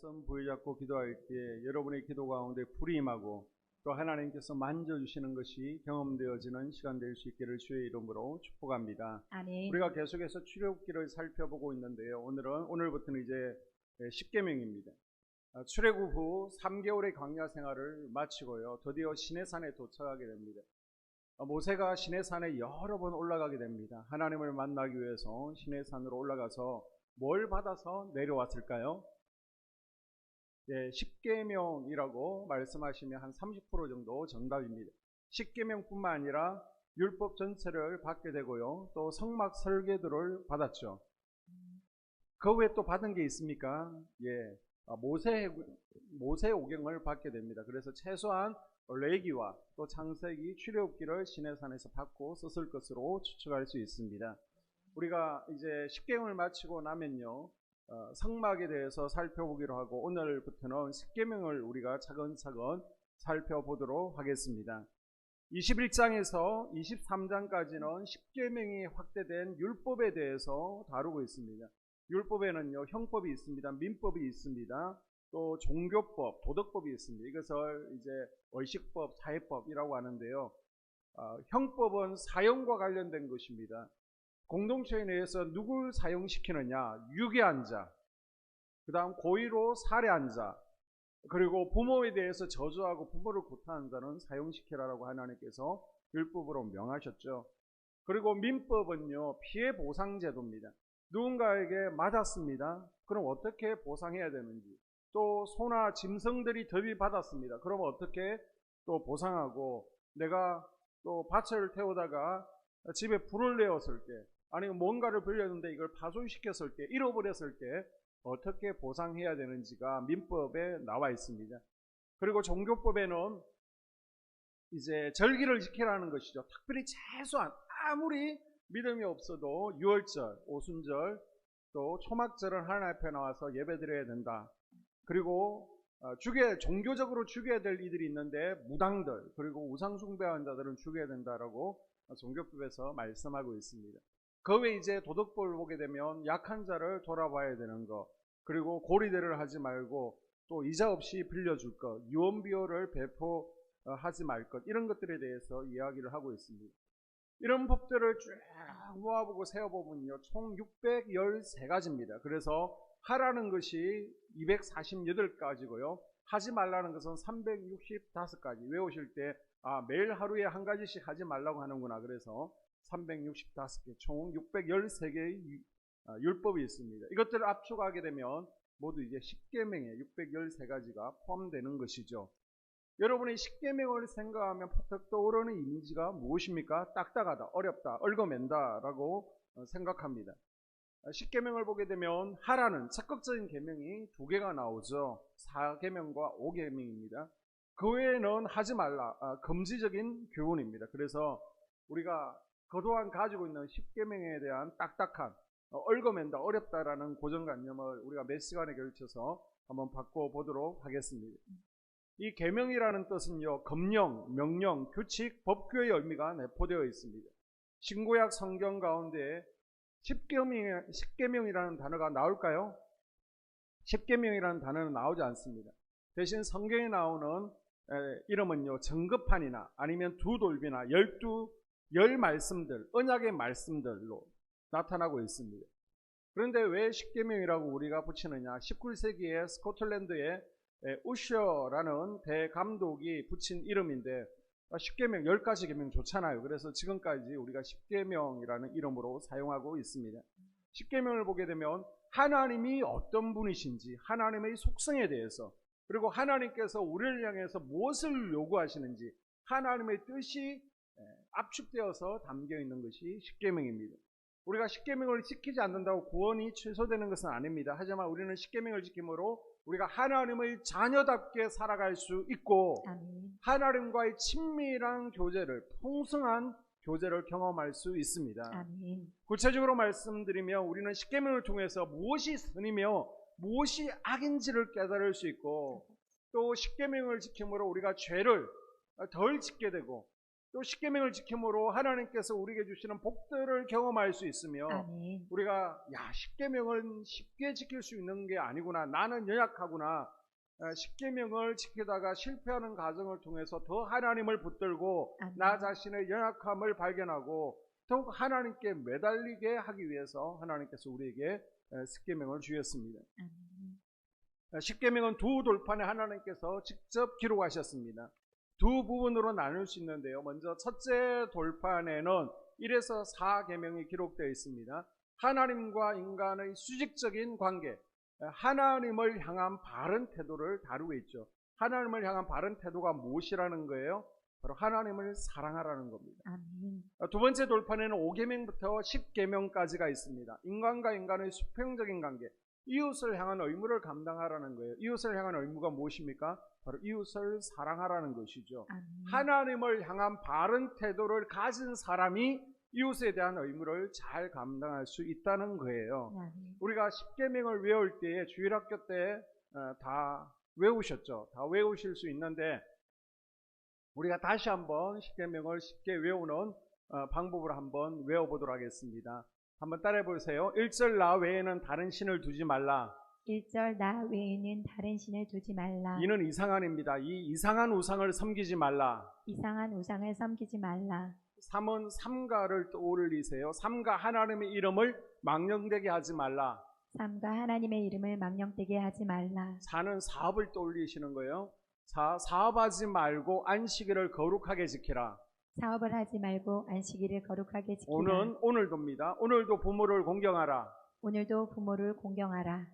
말씀 부여잡고 기도할 때 여러분의 기도 가운데 불이 임하고 또 하나님께서 만져주시는 것이 경험되어지는 시간 될 수 있기를 주의 이름으로 축복합니다. 아멘. 우리가 계속해서 출애굽기를 살펴보고 있는데요. 오늘부터는 이제 10계명입니다. 출애굽 후 3개월의 광야 생활을 마치고요. 드디어 시내산에 도착하게 됩니다. 모세가 시내산에 여러 번 올라가게 됩니다. 하나님을 만나기 위해서 시내산으로 올라가서 뭘 받아서 내려왔을까요? 10계명이라고 말씀하시면 한 30% 정도 정답입니다. 10계명뿐만 아니라 율법 전체를 받게 되고요. 또 성막 설계도를 받았죠. 그 외에 또 받은 게 있습니까? 모세 오경을 받게 됩니다. 그래서 최소한 레위기와 또 창세기, 출애굽기를 시내산에서 받고 썼을 것으로 추측할 수 있습니다. 우리가 이제 10계명을 마치고 나면요, 성막에 대해서 살펴보기로 하고 오늘부터는 10계명을 우리가 차근차근 살펴보도록 하겠습니다. 21장에서 23장까지는 10계명이 확대된 율법에 대해서 다루고 있습니다. 율법에는요, 형법이 있습니다. 민법이 있습니다. 또 종교법, 도덕법이 있습니다. 이것을 이제 의식법, 사회법이라고 하는데요. 형법은 사형과 관련된 것입니다. 공동체 내에서 누굴 사형시키느냐? 유괴한 자, 그 다음 고의로 살해한 자, 그리고 부모에 대해서 저주하고 부모를 구타한 자는 사형시키라라고 하나님께서 율법으로 명하셨죠. 그리고 민법은요, 피해 보상 제도입니다. 누군가에게 맞았습니다. 그럼 어떻게 보상해야 되는지, 또 소나 짐승들이 더비 받았습니다. 그럼 어떻게 또 보상하고, 내가 또 밭을 태우다가 집에 불을 내었을 때, 아니면 뭔가를 빌렸는데 이걸 파손시켰을 때, 잃어버렸을 때 어떻게 보상해야 되는지가 민법에 나와 있습니다. 그리고 종교법에는 이제 절기를 지키라는 것이죠. 특별히 최소한 아무리 믿음이 없어도 유월절, 오순절, 또 초막절은 하나님 앞에 나와서 예배드려야 된다. 그리고 종교적으로 죽여야 될 이들이 있는데 무당들, 그리고 우상 숭배하는 자들은 죽여야 된다라고 종교법에서 말씀하고 있습니다. 그 외에 이제 도덕법을 보게 되면 약한 자를 돌아봐야 되는 것, 그리고 고리대를 하지 말고 또 이자 없이 빌려줄 것, 유언비어를 배포하지 말 것, 이런 것들에 대해서 이야기를 하고 있습니다. 이런 법들을 쭉 모아보고 세어보면요, 총 613가지입니다. 그래서 하라는 것이 248가지고요. 하지 말라는 것은 365가지. 외우실 때 매일 하루에 한 가지씩 하지 말라고 하는구나. 그래서 365개, 총 613개의 율법이 있습니다. 이것들을 압축하게 되면 모두 이제 10계명에 613가지가 포함되는 것이죠. 여러분이 10계명을 생각하면 퍼뜩 떠오르는 이미지가 무엇입니까? 딱딱하다, 어렵다, 얽어맨다 라고 생각합니다. 10계명을 보게 되면 하라는 적극적인 계명이 2개가 나오죠. 4계명과 5계명입니다. 그 외에는 하지 말라, 금지적인 교훈입니다. 그래서 우리가 그동안 가지고 있는 10계명에 대한 딱딱한, 얽어맨다, 어렵다라는 고정관념을 우리가 몇 시간에 걸쳐서 한번 바꿔보도록 하겠습니다. 이 계명이라는 뜻은요, 검령, 명령, 규칙, 법규의 의미가 내포되어 있습니다. 신구약 성경 가운데 10계명이라는 단어가 나올까요? 10계명이라는 단어는 나오지 않습니다. 대신 성경에 나오는 이름은요, 정급판이나 아니면 두 돌비나 10 말씀들, 언약의 말씀들로 나타나고 있습니다. 그런데 왜 10계명이라고 우리가 붙이느냐? 19세기에 스코틀랜드의 우셔라는 대감독이 붙인 이름인데 10계명, 10가지 계명 좋잖아요. 그래서 지금까지 우리가 10계명이라는 이름으로 사용하고 있습니다. 10계명을 보게 되면 하나님이 어떤 분이신지, 하나님의 속성에 대해서, 그리고 하나님께서 우리를 향해서 무엇을 요구하시는지, 하나님의 뜻이 압축되어서 담겨 있는 것이 10계명입니다. 우리가 10계명을 지키지 않는다고 구원이 취소되는 것은 아닙니다. 하지만 우리는 10계명을 지킴으로 우리가 하나님의 자녀답게 살아갈 수 있고, 아멘, 하나님과의 친밀한 교제를, 풍성한 교제를 경험할 수 있습니다. 아멘. 구체적으로 말씀드리면 우리는 10계명을 통해서 무엇이 선이며 무엇이 악인지를 깨달을 수 있고, 또 10계명을 지킴으로 우리가 죄를 덜 짓게 되고, 또 십계명을 지킴으로 하나님께서 우리에게 주시는 복들을 경험할 수 있으며 아멘. 우리가 십계명은 쉽게 지킬 수 있는 게 아니구나. 나는 연약하구나. 십계명을 지키다가 실패하는 과정을 통해서 더 하나님을 붙들고 아멘. 나 자신의 연약함을 발견하고 더욱 하나님께 매달리게 하기 위해서 하나님께서 우리에게 십계명을 주셨습니다. 아멘. 십계명은 두 돌판에 하나님께서 직접 기록하셨습니다. 두 부분으로 나눌 수 있는데요. 먼저 첫째 돌판에는 1에서 4계명이 기록되어 있습니다. 하나님과 인간의 수직적인 관계, 하나님을 향한 바른 태도를 다루고 있죠. 하나님을 향한 바른 태도가 무엇이라는 거예요? 바로 하나님을 사랑하라는 겁니다. 아멘. 두 번째 돌판에는 5계명부터 10계명까지가 있습니다. 인간과 인간의 수평적인 관계, 이웃을 향한 의무를 감당하라는 거예요. 이웃을 향한 의무가 무엇입니까? 바로 이웃을 사랑하라는 것이죠. 아멘. 하나님을 향한 바른 태도를 가진 사람이 이웃에 대한 의무를 잘 감당할 수 있다는 거예요. 아멘. 우리가 십계명을 외울 때에 주일학교 때 다 외우셨죠. 다 외우실 수 있는데 우리가 다시 한번 십계명을 쉽게 외우는 방법을 한번 외워보도록 하겠습니다. 한번 따라해 보세요. 1절 나 외에는 다른 신을 두지 말라. 1절 나 외에는 다른 신을 두지 말라. 이는 이상한입니다. 이 이상한 우상을 섬기지 말라. 이상한 우상을 섬기지 말라. 3은 삼가를 떠올리세요. 삼가 하나님의 이름을 망령되게 하지 말라. 삼가 하나님의 이름을 망령되게 하지 말라. 4는 사업을 떠올리시는 거예요. 사업하지 말고 안식일을 거룩하게 지키라. 사업을 하지 말고 안식일을 거룩하게 지키라. 5는 오늘도입니다. 오늘도 부모를 공경하라. 오늘도 부모를 공경하라.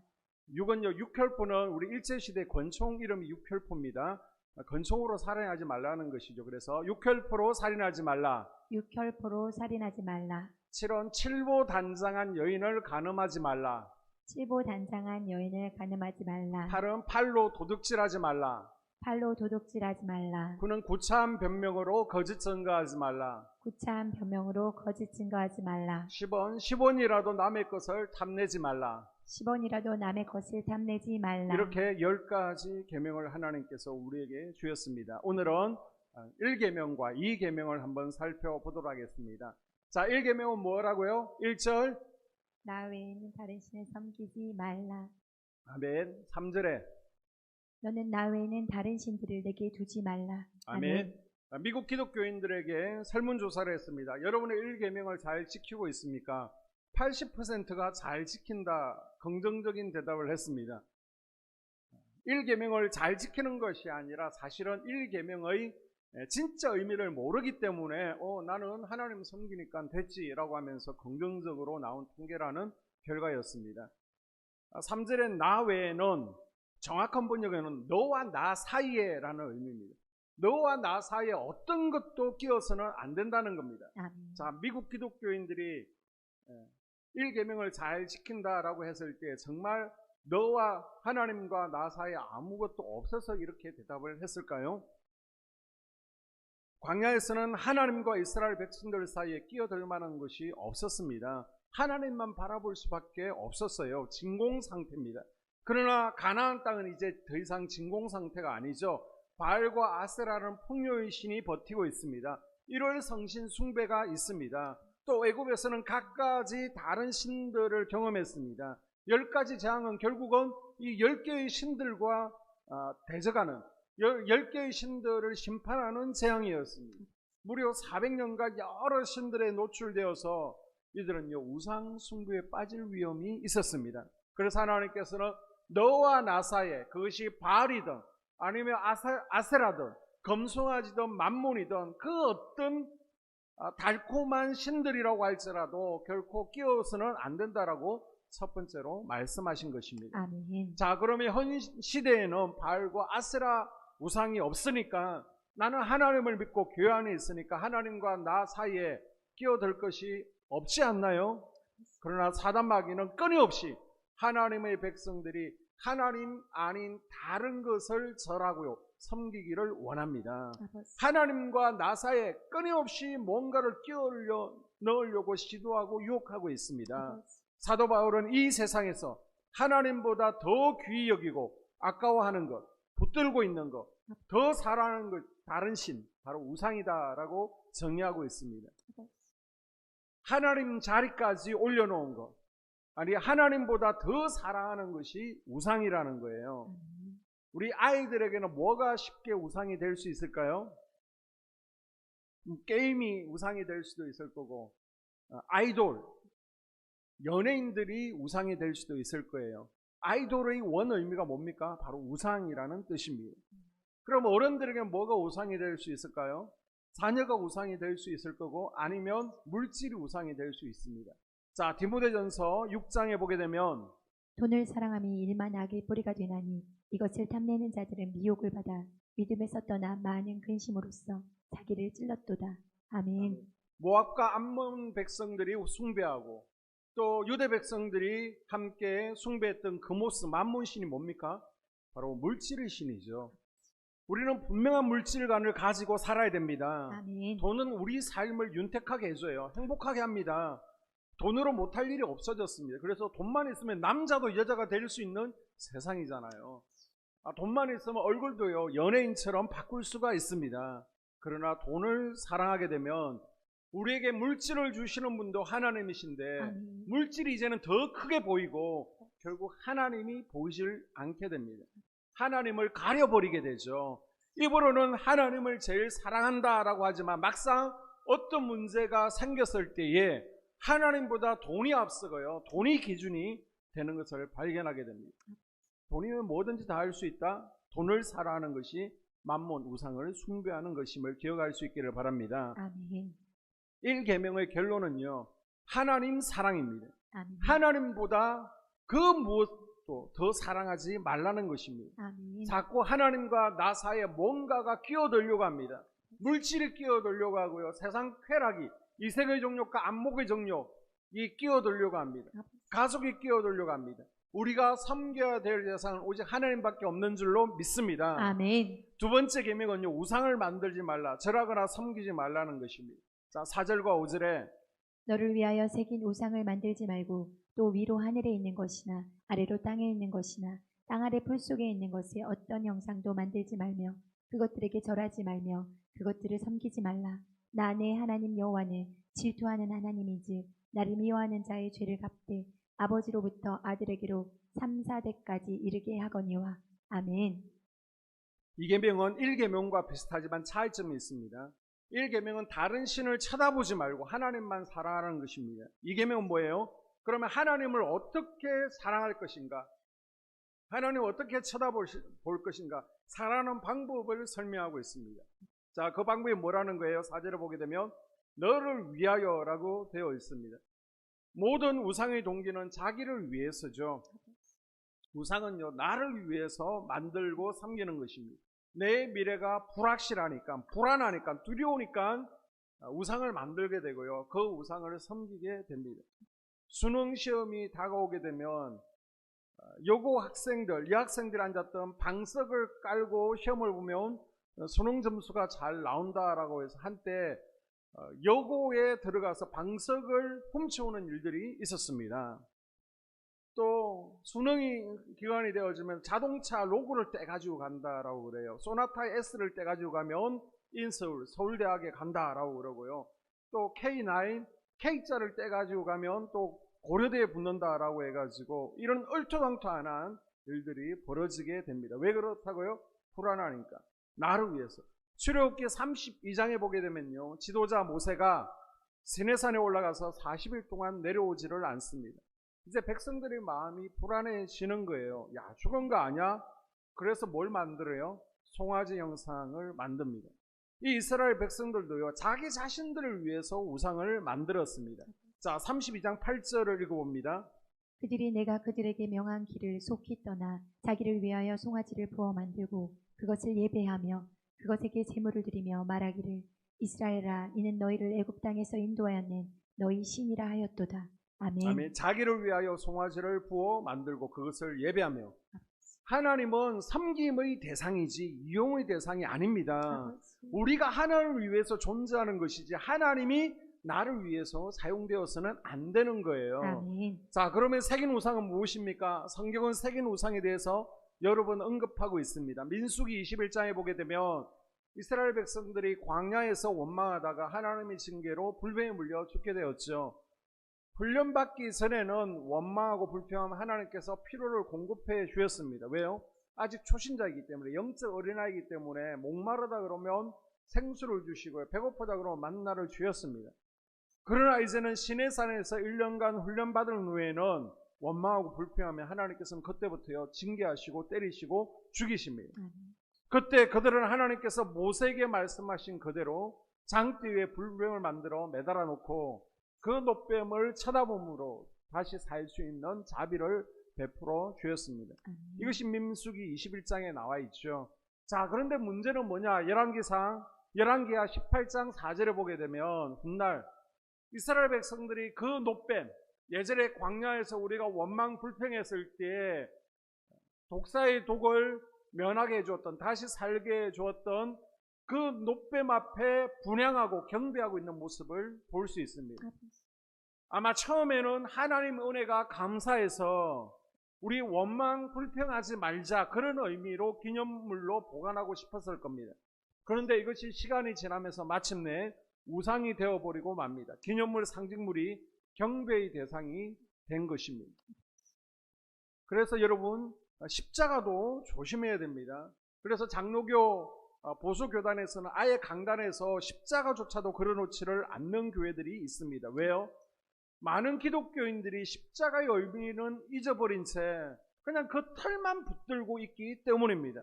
6은요, 육혈포는 우리 일제시대 권총 이름이 육혈포입니다. 권총으로 살인하지 말라는 것이죠. 그래서 육혈포로 살인하지 말라. 육혈포로 살인하지 말라. 7은 칠보단장한 여인을 간음하지 말라. 칠보단장한 여인을 간음하지 말라. 8은 팔로 도둑질하지 말라. 팔로 도둑질하지 말라. 9는 구차한 변명으로 거짓 증거하지 말라. 구차한 변명으로 거짓 증거하지 말라. 10원 10원이라도 남의 것을 탐내지 말라. 10원이라도 남의 것을 탐내지 말라. 이렇게 10가지 계명을 하나님께서 우리에게 주셨습니다. 오늘은 1계명과 2계명을 한번 살펴보도록 하겠습니다. 자, 1계명은 뭐라고요? 1절 나 외에는 다른 신을 섬기지 말라. 아멘. 3절에 너는 나 외에는 다른 신들을 내게 두지 말라. 아멘. 미국 기독교인들에게 설문조사를 했습니다. 여러분의 1계명을 잘 지키고 있습니까? 80%가 잘 지킨다, 긍정적인 대답을 했습니다. 1계명을 잘 지키는 것이 아니라 사실은 1계명의 진짜 의미를 모르기 때문에 나는 하나님 섬기니까 됐지라고 하면서 긍정적으로 나온 통계라는 결과였습니다. 3절의 나 외에는 정확한 번역에는 너와 나 사이에라는 의미입니다. 너와 나 사이에 어떤 것도 끼어서는 안 된다는 겁니다. 아멘. 자, 미국 기독교인들이 1계명을 잘 지킨다라고 했을 때 정말 너와 하나님과 나 사이에 아무것도 없어서 이렇게 대답을 했을까요? 광야에서는 하나님과 이스라엘 백성들 사이에 끼어들 만한 것이 없었습니다. 하나님만 바라볼 수밖에 없었어요. 진공 상태입니다. 그러나 가나안 땅은 이제 더 이상 진공 상태가 아니죠. 바알과 아세라는 풍요의 신이 버티고 있습니다. 1월 성신 숭배가 있습니다. 또 애굽에서는 각가지 다른 신들을 경험했습니다. 10가지 재앙은 결국은 이 10개의 신들과 대적하는 10개의 신들을 심판하는 재앙이었습니다. 무려 400년간 여러 신들에 노출되어서 이들은요 우상 숭배에 빠질 위험이 있었습니다. 그래서 하나님께서는 너와 나 사이에 그것이 바알이든 아니면 아세라든 검송아지든 만몬이든 그 어떤 달콤한 신들이라고 할지라도 결코 끼어서는 안 된다라고 첫 번째로 말씀하신 것입니다. 아멘. 자, 그러면 현 시대에는 바알과 아세라 우상이 없으니까 나는 하나님을 믿고 교회 안에 있으니까 하나님과 나 사이에 끼어들 것이 없지 않나요? 그러나 사단 마귀는 끊임없이 하나님의 백성들이 하나님 아닌 다른 것을 절하고요 섬기기를 원합니다. 하나님과 나 사이에 끊임없이 뭔가를 끼워 넣으려고 시도하고 유혹하고 있습니다. 사도 바울은 이 세상에서 하나님보다 더 귀히 여기고 아까워하는 것, 붙들고 있는 것, 더 사랑하는 것, 다른 신, 바로 우상이다라고 정의하고 있습니다. 하나님 자리까지 올려놓은 것, 아니 하나님보다 더 사랑하는 것이 우상이라는 거예요. 우리 아이들에게는 뭐가 쉽게 우상이 될 수 있을까요? 게임이 우상이 될 수도 있을 거고, 아이돌, 연예인들이 우상이 될 수도 있을 거예요. 아이돌의 원 의미가 뭡니까? 바로 우상이라는 뜻입니다. 그럼 어른들에게 뭐가 우상이 될 수 있을까요? 자녀가 우상이 될 수 있을 거고, 아니면 물질이 우상이 될 수 있습니다. 자, 디모데전서 6장에 보게 되면 돈을 사랑함이 일만 악의 뿌리가 되나니 이것을 탐내는 자들은 미혹을 받아 믿음에서 떠나 많은 근심으로써 자기를 찔렀도다. 아멘. 모압과 암몬 백성들이 숭배하고 또 유대 백성들이 함께 숭배했던 그모스 만몬신이 뭡니까? 바로 물질의 신이죠. 우리는 분명한 물질관을 가지고 살아야 됩니다. 아멘. 돈은 우리 삶을 윤택하게 해줘요. 행복하게 합니다. 돈으로 못할 일이 없어졌습니다. 그래서 돈만 있으면 남자도 여자가 될 수 있는 세상이잖아요. 돈만 있으면 얼굴도요 연예인처럼 바꿀 수가 있습니다. 그러나 돈을 사랑하게 되면 우리에게 물질을 주시는 분도 하나님이신데 아멘. 물질이 이제는 더 크게 보이고 결국 하나님이 보이질 않게 됩니다. 하나님을 가려버리게 되죠. 입으로는 하나님을 제일 사랑한다라고 하지만 막상 어떤 문제가 생겼을 때에 하나님보다 돈이 앞서고요, 돈이 기준이 되는 것을 발견하게 됩니다. 돈이면 뭐든지 다 할 수 있다. 돈을 사랑하는 것이 만몬 우상을 숭배하는 것임을 기억할 수 있기를 바랍니다. 아멘. 1계명의 결론은요, 하나님 사랑입니다. 아멘. 하나님보다 그 무엇도 더 사랑하지 말라는 것입니다. 아멘. 자꾸 하나님과 나 사이에 뭔가가 끼어들려고 합니다. 물질이 끼어들려고 하고요, 세상 쾌락이, 이색의 정욕과 안목의 정욕이 끼어들려고 합니다. 가족이 끼어들려고 합니다. 우리가 섬겨야 될 대상은 오직 하나님밖에 없는 줄로 믿습니다. 아멘. 두 번째 계명은요, 우상을 만들지 말라, 절하거나 섬기지 말라는 것입니다. 자, 4절과 5절에 너를 위하여 새긴 우상을 만들지 말고 또 위로 하늘에 있는 것이나 아래로 땅에 있는 것이나 땅 아래 풀 속에 있는 것에 어떤 형상도 만들지 말며 그것들에게 절하지 말며 그것들을 섬기지 말라. 나 내 하나님 여호와는 질투하는 하나님이지 나를 미워하는 자의 죄를 갚되 아버지로부터 아들에게로 3, 4대까지 이르게 하거니와. 아멘. 이 계명은 1계명과 비슷하지만 차이점이 있습니다. 1계명은 다른 신을 쳐다보지 말고 하나님만 사랑하는 것입니다. 2계명은 뭐예요? 그러면 하나님을 어떻게 사랑할 것인가? 하나님을 어떻게 쳐다볼 것인가? 사랑하는 방법을 설명하고 있습니다. 자, 그 방법이 뭐라는 거예요? 4절을 보게 되면 너를 위하여라고 되어 있습니다. 모든 우상의 동기는 자기를 위해서죠. 우상은요, 나를 위해서 만들고 섬기는 것입니다. 내 미래가 불확실하니까, 불안하니까, 두려우니까 우상을 만들게 되고요, 그 우상을 섬기게 됩니다. 수능 시험이 다가오게 되면 여고 학생들, 여학생들이 앉았던 방석을 깔고 시험을 보면 수능 점수가 잘 나온다라고 해서 한때 여고에 들어가서 방석을 훔쳐오는 일들이 있었습니다. 또 수능이 기간이 되어지면 자동차 로고를 떼가지고 간다라고 그래요. 소나타 S를 떼가지고 가면 인서울, 서울대학에 간다라고 그러고요. 또 K9, K자를 떼가지고 가면 또 고려대에 붙는다라고 해가지고 이런 얼토당토한 일들이 벌어지게 됩니다. 왜 그렇다고요? 불안하니까. 나를 위해서. 출애굽기 32장에 보게 되면요, 지도자 모세가 시내산에 올라가서 40일 동안 내려오지를 않습니다. 이제 백성들의 마음이 불안해지는 거예요. 야, 죽은 거 아니야? 그래서 뭘 만들어요? 송아지 형상을 만듭니다. 이 이스라엘 백성들도요, 자기 자신들을 위해서 우상을 만들었습니다. 자, 32장 8절을 읽어봅니다. 그들이 내가 그들에게 명한 길을 속히 떠나 자기를 위하여 송아지를 부어 만들고 그것을 예배하며 그것에게 제물을 드리며 말하기를 이스라엘아, 이는 너희를 애굽 땅에서 인도하였는 너희 신이라 하였도다. 아멘. 아멘. 자기를 위하여 송아지를 부어 만들고 그것을 예배하며. 하나님은 섬김의 대상이지 이용의 대상이 아닙니다. 우리가 하나님을 위해서 존재하는 것이지 하나님이 나를 위해서 사용되어서는 안 되는 거예요. 아멘. 자, 그러면 새긴 우상은 무엇입니까? 성경은 새긴 우상에 대해서 여러 번 언급하고 있습니다. 민수기 21장에 보게 되면 이스라엘 백성들이 광야에서 원망하다가 하나님의 징계로 불뱀에 물려 죽게 되었죠. 훈련받기 전에는 원망하고 불평하면 하나님께서 필요를 공급해 주셨습니다. 왜요? 아직 초신자이기 때문에, 영적 어린아이이기 때문에 목마르다 그러면 생수를 주시고요, 배고프다 그러면 만나를 주셨습니다. 그러나 이제는 시내산에서 1년간 훈련받은 후에는 원망하고 불평하면 하나님께서는 그때부터요 징계하시고 때리시고 죽이십니다. 그때 그들은 하나님께서 모세에게 말씀하신 그대로 장대 위에 불뱀을 만들어 매달아 놓고 그 노뱀을 쳐다봄으로 다시 살 수 있는 자비를 베풀어 주었습니다. 이것이 민수기 21장에 나와 있죠. 자, 그런데 문제는 뭐냐? 열왕기하 18장 4절에 보게 되면 훗날 이스라엘 백성들이 그 노뱀, 예전에 광야에서 우리가 원망 불평했을 때 독사의 독을 면하게 해주었던, 다시 살게 해주었던 그 노뱀 앞에 분향하고 경배하고 있는 모습을 볼 수 있습니다. 아마 처음에는 하나님 은혜가 감사해서 우리 원망 불평하지 말자, 그런 의미로 기념물로 보관하고 싶었을 겁니다. 그런데 이것이 시간이 지나면서 마침내 우상이 되어버리고 맙니다. 기념물, 상징물이 경배의 대상이 된 것입니다. 그래서 여러분, 십자가도 조심해야 됩니다. 그래서 장로교 보수교단에서는 아예 강단에서 십자가조차도 걸어놓지를 않는 교회들이 있습니다. 왜요? 많은 기독교인들이 십자가의 의미는 잊어버린 채 그냥 그 털만 붙들고 있기 때문입니다.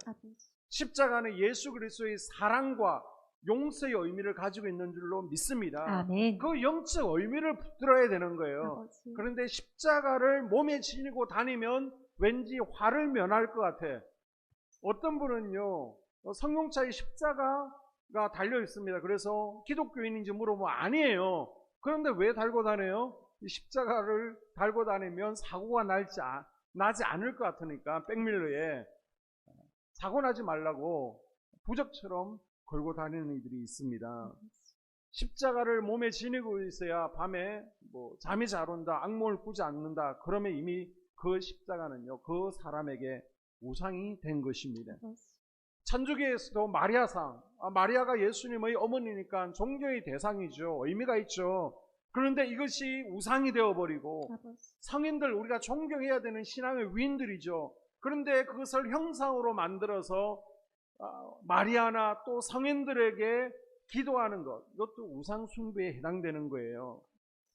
십자가는 예수 그리스도의 사랑과 용서의 의미를 가지고 있는 줄로 믿습니다. 아멘. 그 영적 의미를 붙들어야 되는 거예요. 아버지. 그런데 십자가를 몸에 지니고 다니면 왠지 화를 면할 것 같아. 어떤 분은요, 성경차에 십자가가 달려 있습니다. 그래서 기독교인인지 물어보면 아니에요. 그런데 왜 달고 다녀요? 이 십자가를 달고 다니면 사고가 나지 않을 것 같으니까 백밀러에 사고 나지 말라고 부적처럼 걸고 다니는 이들이 있습니다. 십자가를 몸에 지니고 있어야 밤에 잠이 잘 온다, 악몽을 꾸지 않는다. 그러면 이미 그 십자가는요, 그 사람에게 우상이 된 것입니다. 천주교에서도 마리아상, 마리아가 예수님의 어머니니까 존경의 대상이죠. 의미가 있죠. 그런데 이것이 우상이 되어버리고 성인들, 우리가 존경해야 되는 신앙의 위인들이죠. 그런데 그것을 형상으로 만들어서 마리아나 또 성인들에게 기도하는 것, 이것도 우상 숭배에 해당되는 거예요.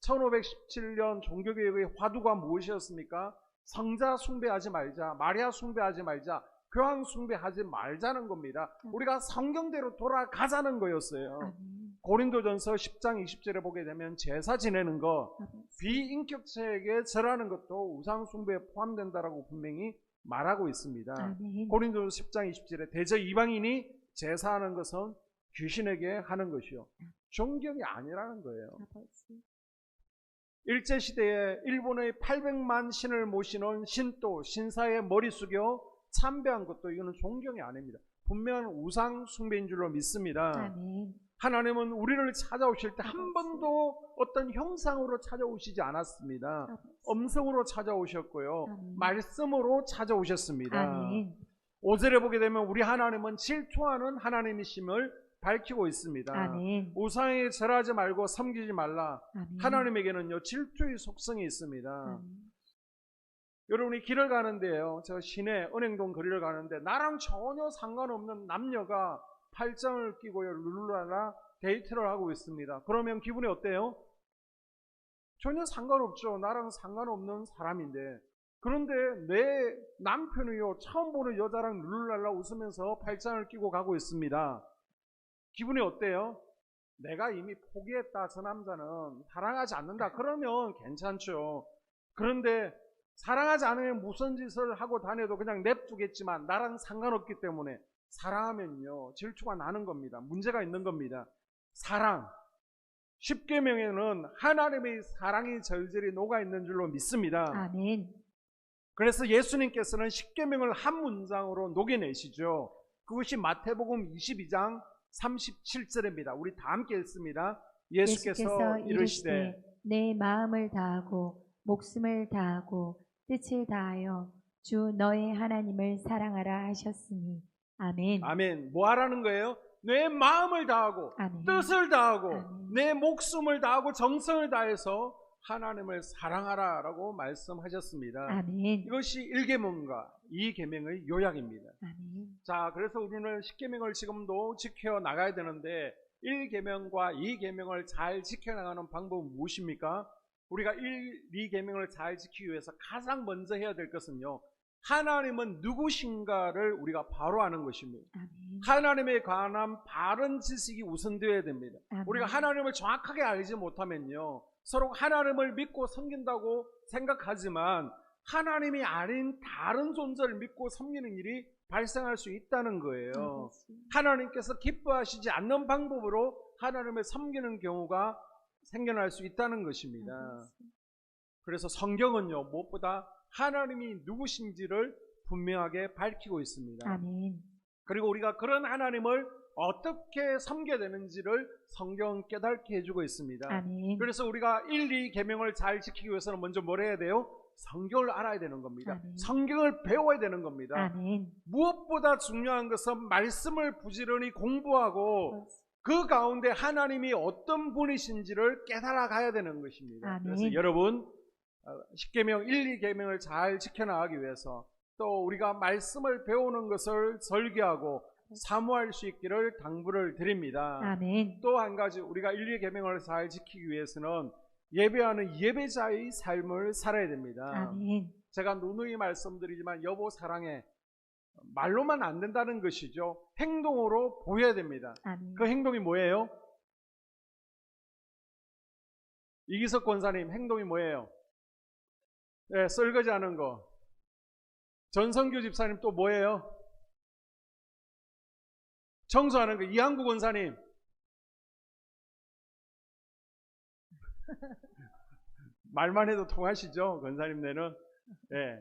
1517년 종교개혁의 화두가 무엇이었습니까? 성자 숭배하지 말자, 마리아 숭배하지 말자, 교황 숭배하지 말자는 겁니다. 우리가 성경대로 돌아가자는 거였어요. 고린도전서 10장 20절에 보게 되면 제사 지내는 것, 비인격체에게 절하는 것도 우상 숭배에 포함된다라고 분명히 말하고 있습니다. 고린도전서 10장 20절에 대저 이방인이 제사하는 것은 귀신에게 하는 것이요, 존경이 아니라는 거예요. 일제시대에 일본의 800만 신을 모시는 신도, 신사의 머리 숙여 참배한 것도 이거는 존경이 아닙니다. 분명한 우상 숭배인 줄로 믿습니다. 아멘. 하나님은 우리를 찾아오실 때 한 번도 어떤 형상으로 찾아오시지 않았습니다. 음성으로 찾아오셨고요, 말씀으로 찾아오셨습니다. 아멘. 5절에 보게 되면 우리 하나님은 질투하는 하나님이심을 밝히고 있습니다. 아멘. 우상에 절하지 말고 섬기지 말라. 아멘. 하나님에게는요 질투의 속성이 있습니다. 아멘. 여러분이 길을 가는데요, 저 시내 은행동 거리를 가는데 나랑 전혀 상관없는 남녀가 팔짱을 끼고요 룰루랄라 데이트를 하고 있습니다. 그러면 기분이 어때요? 전혀 상관없죠. 나랑 상관없는 사람인데. 그런데 내 남편이요 처음 보는 여자랑 룰루랄라 웃으면서 팔짱을 끼고 가고 있습니다. 기분이 어때요? 내가 이미 포기했다, 저 남자는 사랑하지 않는다, 그러면 괜찮죠. 그런데 사랑하지 않으면 무슨 짓을 하고 다녀도 그냥 냅두겠지만 나랑 상관없기 때문에 사랑하면요 질투가 나는 겁니다. 문제가 있는 겁니다. 사랑, 십계명에는 하나님의 사랑이 절절히 녹아있는 줄로 믿습니다. 아멘. 그래서 예수님께서는 십계명을 한 문장으로 녹여내시죠. 그것이 마태복음 22장 37절입니다. 우리 다 함께 읽습니다. 예수께서 이르시되 내 마음을 다하고 목숨을 다하고 뜻을 다하여 주 너의 하나님을 사랑하라 하셨으니. 아멘. 아멘. 뭐 하라는 거예요? 내 마음을 다하고 아멘. 뜻을 다하고 아멘. 내 목숨을 다하고 정성을 다해서 하나님을 사랑하라라고 말씀하셨습니다. 아멘. 이것이 1계명과 2계명의 요약입니다. 아멘. 자, 그래서 우리는 10계명을 지금도 지켜 나가야 되는데 1계명과 2계명을 잘 지켜나가는 방법은 무엇입니까? 우리가 2계명을 잘 지키기 위해서 가장 먼저 해야 될 것은요, 하나님은 누구신가를 우리가 바로 아는 것입니다. 아멘. 하나님에 관한 바른 지식이 우선되어야 됩니다. 아멘. 우리가 하나님을 정확하게 알지 못하면요, 서로 하나님을 믿고 섬긴다고 생각하지만 하나님이 아닌 다른 존재를 믿고 섬기는 일이 발생할 수 있다는 거예요. 하나님께서 기뻐하시지 않는 방법으로 하나님을 섬기는 경우가 생겨날 수 있다는 것입니다. 그래서 성경은요, 무엇보다 하나님이 누구신지를 분명하게 밝히고 있습니다. 아멘. 그리고 우리가 그런 하나님을 어떻게 섬겨야 되는지를 성경은 깨닫게 해주고 있습니다. 아멘. 그래서 우리가 1, 2계명을 잘 지키기 위해서는 먼저 뭘 해야 돼요? 성경을 알아야 되는 겁니다. 아멘. 성경을 배워야 되는 겁니다. 아멘. 무엇보다 중요한 것은 말씀을 부지런히 공부하고 그 가운데 하나님이 어떤 분이신지를 깨달아 가야 되는 것입니다. 아멘. 그래서 여러분 10계명, 1, 2계명을 잘 지켜나가기 위해서 또 우리가 말씀을 배우는 것을 설계하고 사모할 수 있기를 당부를 드립니다. 아멘. 또 한 가지 우리가 1, 2계명을 잘 지키기 위해서는 예배하는 예배자의 삶을 살아야 됩니다. 아멘. 제가 누누이 말씀드리지만 여보 사랑해, 말로만 안 된다는 것이죠. 행동으로 보여야 됩니다. 아멘. 그 행동이 뭐예요? 이기석 권사님 행동이 뭐예요? 네, 설거지 하는 거. 전성규 집사님 또 뭐예요? 청소하는 거. 이한구 권사님 말만 해도 통하시죠? 권사님네는. 네.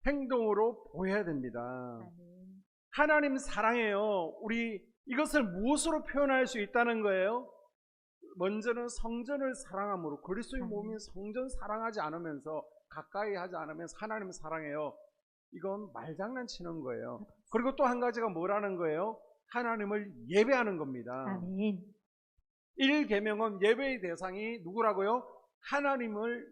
행동으로 보여야 됩니다. 아멘. 하나님 사랑해요. 우리 이것을 무엇으로 표현할 수 있다는 거예요? 먼저는 성전을 사랑함으로, 그리스도의 몸인 성전 사랑하지 않으면서, 가까이 하지 않으면서 하나님 사랑해요. 이건 말장난치는 거예요. 그리고 또 한 가지가 뭐라는 거예요? 하나님을 예배하는 겁니다. 아멘. 1계명은 예배의 대상이 누구라고요? 하나님을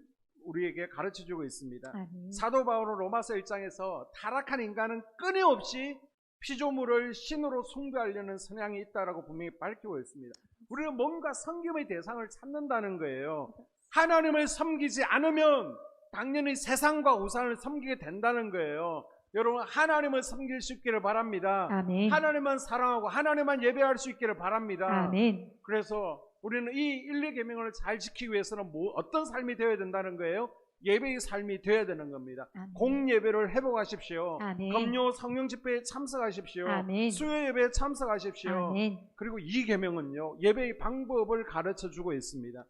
우리에게 가르쳐주고 있습니다. 아멘. 사도 바울은 로마서 1장에서 타락한 인간은 끊임없이 피조물을 신으로 숭배하려는 성향이 있다라고 분명히 밝히고 있습니다. 우리는 뭔가 섬김의 대상을 찾는다는 거예요. 하나님을 섬기지 않으면 당연히 세상과 우상을 섬기게 된다는 거예요. 여러분, 하나님을 섬길 수 있기를 바랍니다. 아멘. 하나님만 사랑하고 하나님만 예배할 수 있기를 바랍니다. 아멘. 그래서 우리는 이 1, 2계명을 잘 지키기 위해서는 어떤 삶이 되어야 된다는 거예요? 예배의 삶이 되어야 되는 겁니다. 아멘. 공예배를 회복하십시오. 아멘. 금요 성령 집회에 참석하십시오. 아멘. 수요 예배에 참석하십시오. 아멘. 그리고 2계명은요, 예배의 방법을 가르쳐 주고 있습니다.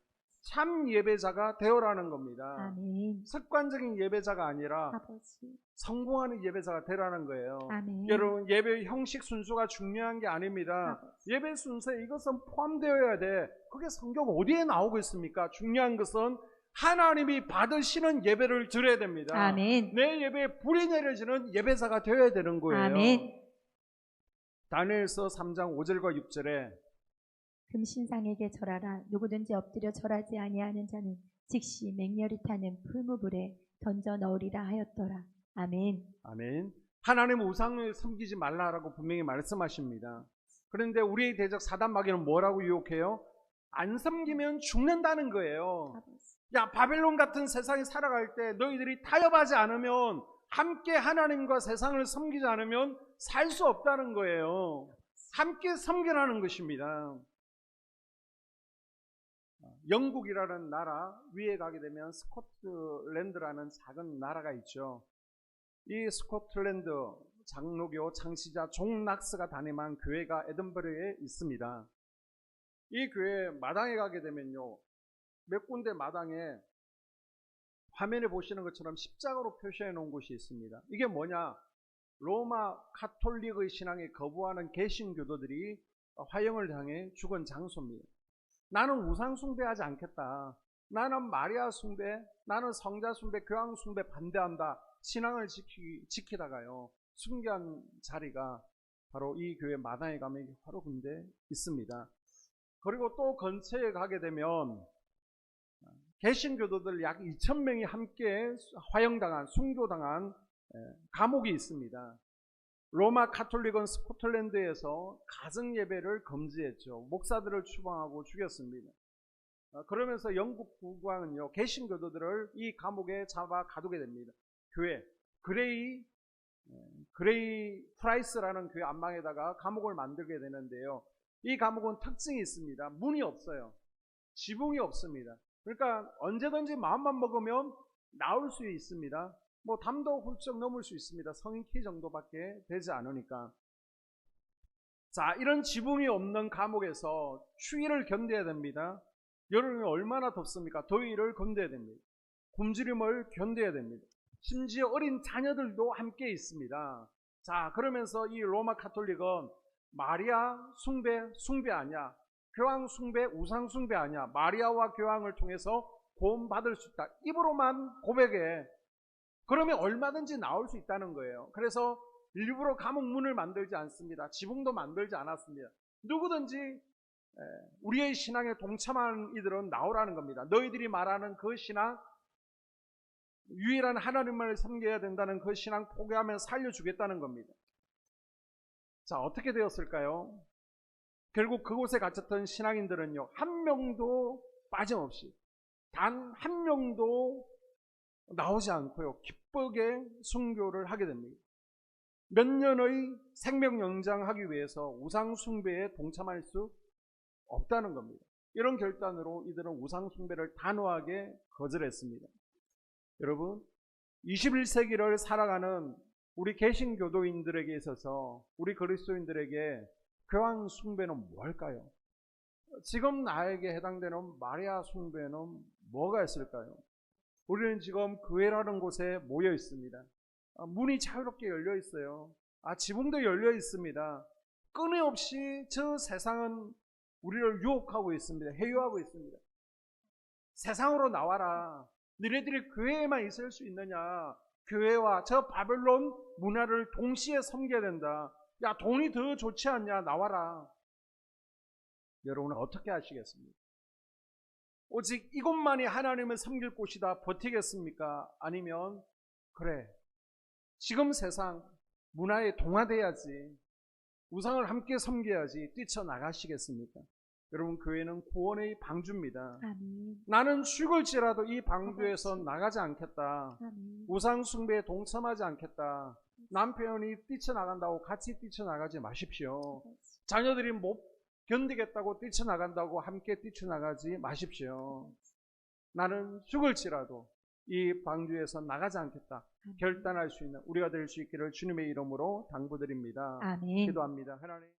참 예배자가 되어라는 겁니다. 아멘. 습관적인 예배자가 아니라 아버지. 성공하는 예배자가 되라는 거예요. 아멘. 여러분, 예배 형식 순수가 중요한 게 아닙니다. 아버지. 예배 순서에 이것은 포함되어야 돼. 그게 성경 어디에 나오고 있습니까? 중요한 것은 하나님이 받으시는 예배를 드려야 됩니다. 아멘. 내 예배에 불이 내려지는 예배자가 되어야 되는 거예요. 아멘. 다니엘서 3장 5절과 6절에 금신상에게 절하라. 누구든지 엎드려 절하지 아니하는 자는 즉시 맹렬히 타는 풀무불에 던져 넣으리라 하였더라. 아멘. 아멘. 하나님 우상을 섬기지 말라라고 분명히 말씀하십니다. 그런데 우리의 대적 사단 마귀는 뭐라고 유혹해요? 안 섬기면 죽는다는 거예요. 아버지. 야, 바벨론 같은 세상에 살아갈 때 너희들이 타협하지 않으면, 함께 하나님과 세상을 섬기지 않으면 살 수 없다는 거예요. 함께 섬기라는 것입니다. 영국이라는 나라 위에 가게 되면 스코틀랜드라는 작은 나라가 있죠. 이 스코틀랜드 장로교 창시자 존 낙스가 담임한 교회가 에든버러에 있습니다. 이 교회 마당에 가게 되면요, 몇 군데 마당에 화면에 보시는 것처럼 십자가로 표시해 놓은 곳이 있습니다. 이게 뭐냐? 로마 카톨릭의 신앙에 거부하는 개신교도들이 화형을 당해 죽은 장소입니다. 나는 우상 숭배하지 않겠다. 나는 마리아 숭배, 나는 성자 숭배, 교황 숭배 반대한다. 신앙을 지키다가요 순교한 자리가 바로 이 교회 마당에 가면 바로 근데 있습니다. 그리고 또 근처에 가게 되면 개신교도들 약 2,000명이 함께 화형당한, 순교당한 감옥이 있습니다. 로마 카톨릭은 스코틀랜드에서 가정 예배를 금지했죠. 목사들을 추방하고 죽였습니다. 그러면서 영국 국왕은요 개신교도들을 이 감옥에 잡아 가두게 됩니다. 교회 그레이 프라이스라는 교회 안방에다가 감옥을 만들게 되는데요. 이 감옥은 특징이 있습니다. 문이 없어요. 지붕이 없습니다. 그러니까 언제든지 마음만 먹으면 나올 수 있습니다. 뭐 담도 훌쩍 넘을 수 있습니다. 성인 키 정도밖에 되지 않으니까. 자, 이런 지붕이 없는 감옥에서 추위를 견뎌야 됩니다. 여름이 얼마나 덥습니까? 더위를 견뎌야 됩니다. 굶주림을 견뎌야 됩니다. 심지어 어린 자녀들도 함께 있습니다. 자, 그러면서 이 로마 카톨릭은 마리아 숭배 아니야. 교황 숭배, 우상 숭배 아니야. 마리아와 교황을 통해서 구원받을 수 있다. 입으로만 고백해. 그러면 얼마든지 나올 수 있다는 거예요. 그래서 일부러 감옥 문을 만들지 않습니다. 지붕도 만들지 않았습니다. 누구든지 우리의 신앙에 동참하는 이들은 나오라는 겁니다. 너희들이 말하는 그 신앙, 유일한 하나님만을 섬겨야 된다는 그 신앙 포기하면 살려주겠다는 겁니다. 자, 어떻게 되었을까요? 결국 그곳에 갇혔던 신앙인들은요, 한 명도 빠짐없이 단 한 명도 나오지 않고요, 기쁘게 순교를 하게 됩니다. 몇 년의 생명 연장하기 위해서 우상 숭배에 동참할 수 없다는 겁니다. 이런 결단으로 이들은 우상 숭배를 단호하게 거절했습니다. 여러분, 21세기를 살아가는 우리 개신교도인들에게 있어서 우리 그리스도인들에게 교황 숭배는 뭘까요? 지금 나에게 해당되는 마리아 숭배는 뭐가 있을까요? 우리는 지금 교회라는 곳에 모여 있습니다. 문이 자유롭게 열려 있어요. 지붕도 열려 있습니다. 끊임없이 저 세상은 우리를 유혹하고 있습니다. 해유하고 있습니다. 세상으로 나와라. 너희들이 교회에만 있을 수 있느냐? 교회와 저 바벨론 문화를 동시에 섬겨야 된다. 야, 돈이 더 좋지 않냐? 나와라. 여러분은 어떻게 하시겠습니까? 오직 이곳만이 하나님을 섬길 곳이다 버티겠습니까? 아니면 그래, 지금 세상 문화에 동화돼야지, 우상을 함께 섬겨야지 뛰쳐나가시겠습니까? 여러분, 교회는 구원의 방주입니다. 아멘. 나는 죽을지라도 이 방주에서 나가지 않겠다. 아멘. 우상 숭배에 동참하지 않겠다. 남편이 뛰쳐나간다고 같이 뛰쳐나가지 마십시오. 자녀들이 못 견디겠다고 뛰쳐나간다고 함께 뛰쳐나가지 마십시오. 나는 죽을지라도 이 방주에서 나가지 않겠다 결단할 수 있는 우리가 될 수 있기를 주님의 이름으로 당부드립니다. 아멘. 기도합니다. 하나님.